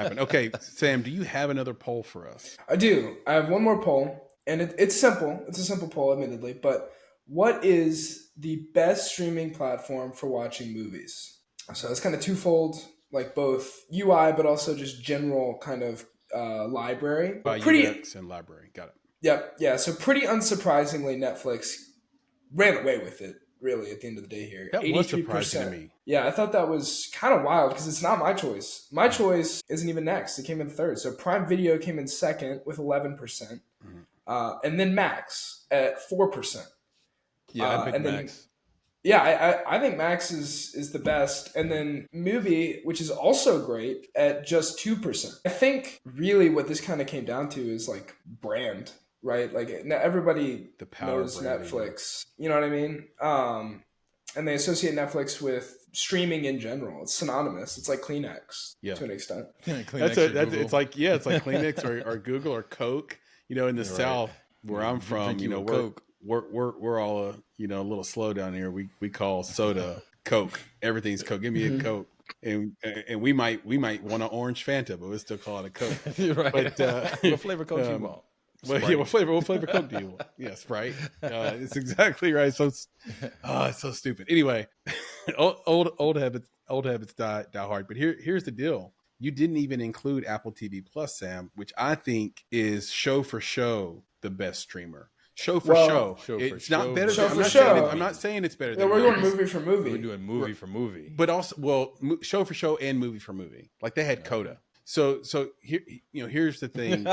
Okay, Sam, do you have another poll for us? I do. I have one more poll, and it's simple. It's a simple poll, admittedly, but what is the best streaming platform for watching movies? So it's kind of twofold, like both UI, but also just general kind of library. By Pretty, UX and library. Got it. yep, yeah. So pretty unsurprisingly, Netflix ran away with it. Really, at the end of the day, here, That was surprising to 83%. me. Yeah, I thought that was kind of wild because it's not my choice. My choice isn't even next. It came in third. So Prime Video came in second with 11%, Mhm. and then Max at 4%. Yeah, I picked And then Max. yeah, I think Max is the best, and then Mubi, which is also great, at just 2%. I think really what this kind of came down to is like brand, right? Like now everybody The power knows of branding. Netflix. You know what I mean? And they associate Netflix with streaming in general. It's synonymous. It's like Kleenex to an extent. Kleenex or Google. It's like Kleenex or Google or Coke. In the Right. South where I'm from, Drink you a Coke. we're all a little slow down here. We call soda Coke. Everything's Coke. Give me a Coke. And we might want an orange Fanta, but we still call it a Coke. Right. But What flavor Coke do you want? Well, yeah, what flavor Coke do you want? Yeah, Sprite. It's exactly right. So it's so stupid. Anyway, old habits die hard. But here's the deal. You didn't even include Apple TV Plus, Sam, which I think is show for show the best streamer. Show for show. It's not better. I'm not saying it's better. Yeah, we're going movie for movie. We're doing movie for movie. But also, show for show and movie for movie. Like they had Coda. So here, here's the thing.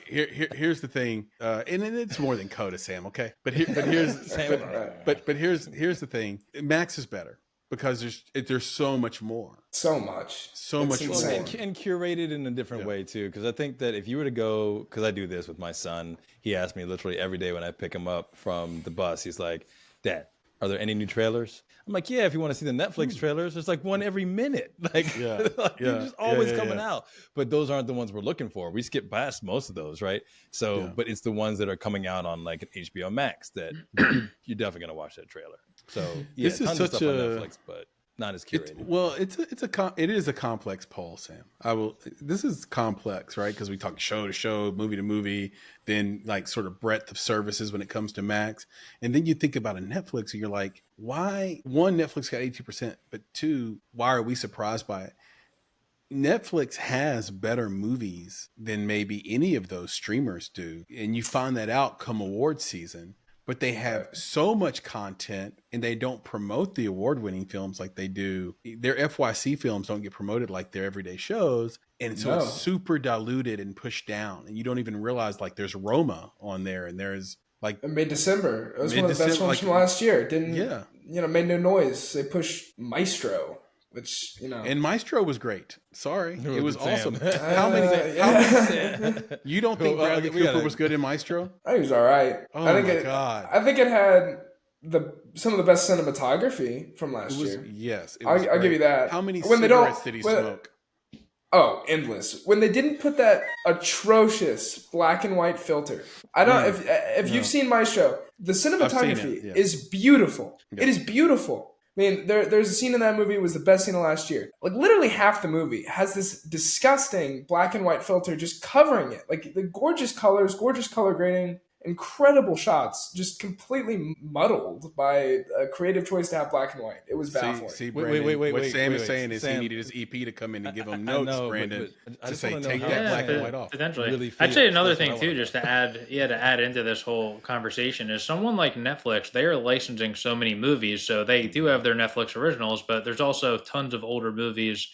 Here's the thing, and it's more than Coda, Sam. Okay, but here's the thing. Max is better because there's so much more. So much more, and curated in a different way too. Because I think that if you were to go, because I do this with my son, he asks me literally every day when I pick him up from the bus. He's like, "Dad, are there any new trailers?" I'm like, yeah, if you want to see the Netflix trailers, there's like one every minute. They're just always coming out. But those aren't the ones we're looking for. We skip past most of those, right? So, but it's the ones that are coming out on like an HBO Max that you're definitely going to watch that trailer. So, yeah, this is such a Netflix, but not as curated. It is a complex poll, Sam. This is complex, right? Because we talk show to show, movie to movie, then like sort of breadth of services when it comes to Max. And then you think about a Netflix and you're like, why? One, Netflix got 82%, but two, why are we surprised by it? Netflix has better movies than maybe any of those streamers do. And you find that out come award season. But they have so much content and they don't promote the award-winning films like they do. Their FYC films don't get promoted like their everyday shows. And so it's super diluted and pushed down. And you don't even realize like there's Roma on there and there's like mid-December. It was one of the best ones from last year. It didn't, made no noise. They pushed Maestro. Which, and Maestro was great. Sorry, it was awesome. How many? You don't think Bradley Cooper was good in Maestro? I think he was all right. Oh my God! I think it had some of the best cinematography from last year. Yes, I'll give you that. How many cigarettes did he smoke? Oh, endless. When they didn't put that atrocious black and white filter. I don't if you've seen Maestro, the cinematography is beautiful. Yeah. It is beautiful. I mean, there's a scene in that movie was the best scene of last year. Like literally half the movie has this disgusting black and white filter just covering it. Like the gorgeous colors, gorgeous color grading, incredible shots, just completely muddled by a creative choice to have black and white. It was baffling. See, Brandon, what Sam is saying is he needed his EP to come in and give him notes, Brandon, to say take that black and white off. Potentially. Really I'd say another thing too, just to add into this whole conversation is someone like Netflix, they are licensing so many movies, so they do have their Netflix originals, but there's also tons of older movies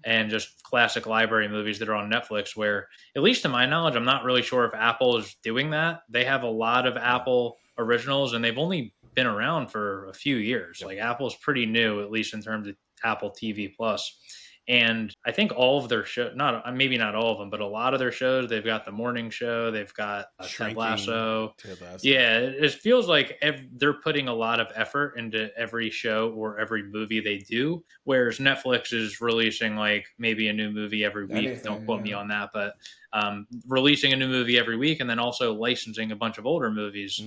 and just classic library movies that are on Netflix where, at least to my knowledge, I'm not really sure if Apple is doing that. They have a lot of Apple originals and they've only been around for a few years. Like Apple's pretty new, at least in terms of Apple TV Plus. And I think all of their shows, maybe not all of them, but a lot of their shows, they've got the morning show, they've got Ted Lasso. Yeah, it feels like they're putting a lot of effort into every show or every movie they do, whereas Netflix is releasing like maybe a new movie every week. Don't quote me on that, but releasing a new movie every week and then also licensing a bunch of older movies.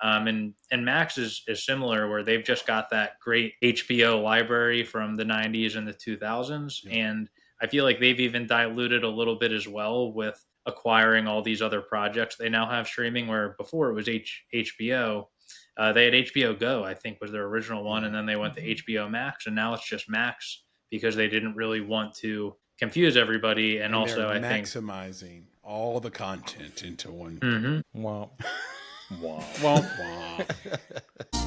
And Max is similar where they've just got that great HBO library from the 90s and the 2000s. And I feel like they've even diluted a little bit as well with acquiring all these other projects they now have streaming, where before it was HBO. They had HBO Go, I think, was their original one, and then they went to HBO Max, and now it's just Max because they didn't really want to confuse everybody. And also, they're I think maximizing all the content into one. Wow. Womp womp.